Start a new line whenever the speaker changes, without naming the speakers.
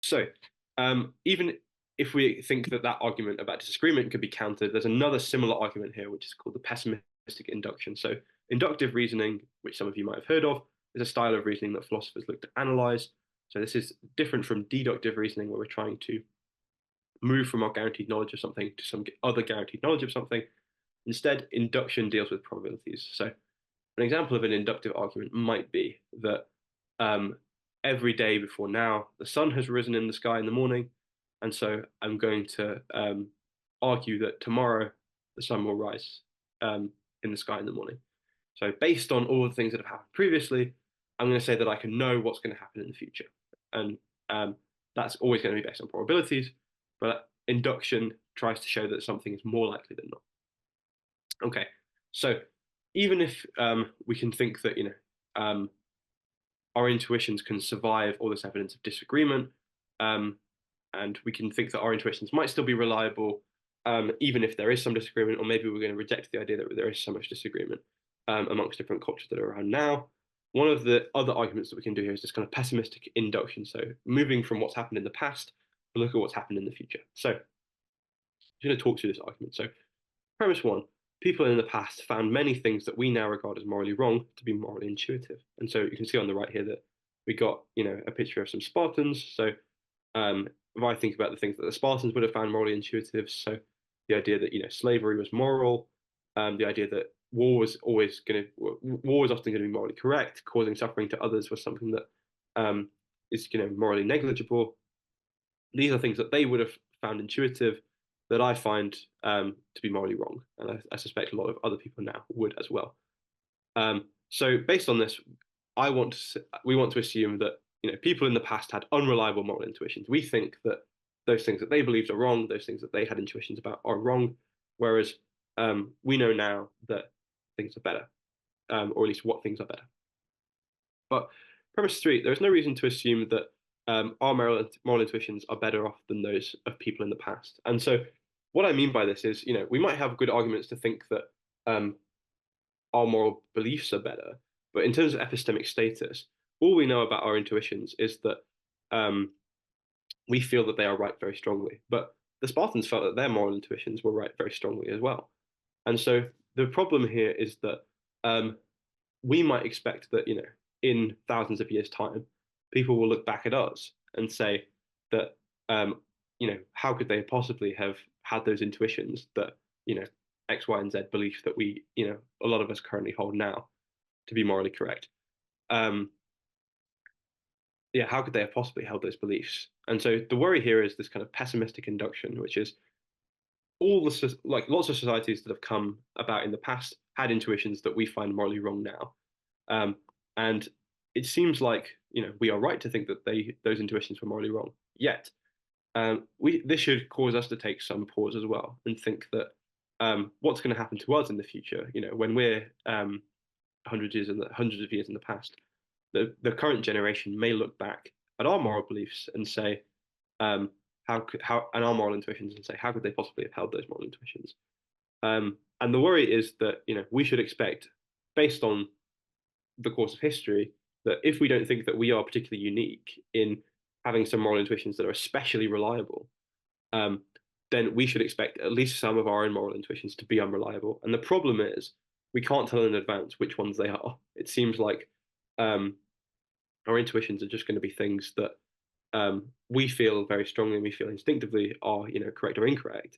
So, even if we think that that argument about disagreement could be countered, there's another similar argument here, which is called the pessimistic induction. So, inductive reasoning, which some of you might have heard of, is a style of reasoning that philosophers look to analyze. So, this is different from deductive reasoning, where we're trying to move from our guaranteed knowledge of something to some other guaranteed knowledge of something. Instead, induction deals with probabilities. So, an example of an inductive argument might be that um, every day before now, the sun has risen in the sky in the morning, and so I'm going to argue that tomorrow the sun will rise in the sky in the morning. So, based on all the things that have happened previously, I'm going to say that I can know what's going to happen in the future, and that's always going to be based on probabilities. But induction tries to show that something is more likely than not. Okay, so even if we can think that our intuitions can survive all this evidence of disagreement, um, and we can think that our intuitions might still be reliable, even if there is some disagreement, or maybe we're going to reject the idea that there is so much disagreement amongst different cultures that are around now. One of the other arguments that we can do here is this kind of pessimistic induction. So moving from what's happened in the past to look at what's happened in the future. So I'm going to talk through this argument. So premise one, people in the past found many things that we now regard as morally wrong to be morally intuitive. And so you can see on the right here that we got, a picture of some Spartans. So if I think about the things that the Spartans would have found morally intuitive, so the idea that, slavery was moral, the idea that war was often going to be morally correct, causing suffering to others was something that is, morally negligible. These are things that they would have found intuitive that I find to be morally wrong, and I suspect a lot of other people now would as well. So based on this, we want to assume that people in the past had unreliable moral intuitions. We think that those things that they believed are wrong, those things that they had intuitions about are wrong, whereas we know now that things are better, or at least what things are better. But premise three, there is no reason to assume that our moral intuitions are better off than those of people in the past. And so, what I mean by this is, we might have good arguments to think that our moral beliefs are better, but in terms of epistemic status, all we know about our intuitions is that um, we feel that they are right very strongly. But the Spartans felt that their moral intuitions were right very strongly as well. And so the problem here is that we might expect that, in thousands of years' time, people will look back at us and say that, how could they possibly have had those intuitions that, X, Y, and Z beliefs that we, a lot of us currently hold now to be morally correct. Yeah, how could they have possibly held those beliefs? And so the worry here is this kind of pessimistic induction, which is lots of societies that have come about in the past had intuitions that we find morally wrong now. And it seems like we are right to think that those intuitions were morally wrong. Yet, this should cause us to take some pause as well and think that what's going to happen to us in the future. When we're hundreds of years in the past, the current generation may look back at our moral beliefs and say, and our moral intuitions and say, how could they possibly have held those moral intuitions? And the worry is that we should expect, based on the course of history, that if we don't think that we are particularly unique in having some moral intuitions that are especially reliable, then we should expect at least some of our own moral intuitions to be unreliable. And the problem is we can't tell in advance which ones they are. It seems like our intuitions are just going to be things that we feel very strongly, we feel instinctively are correct or incorrect.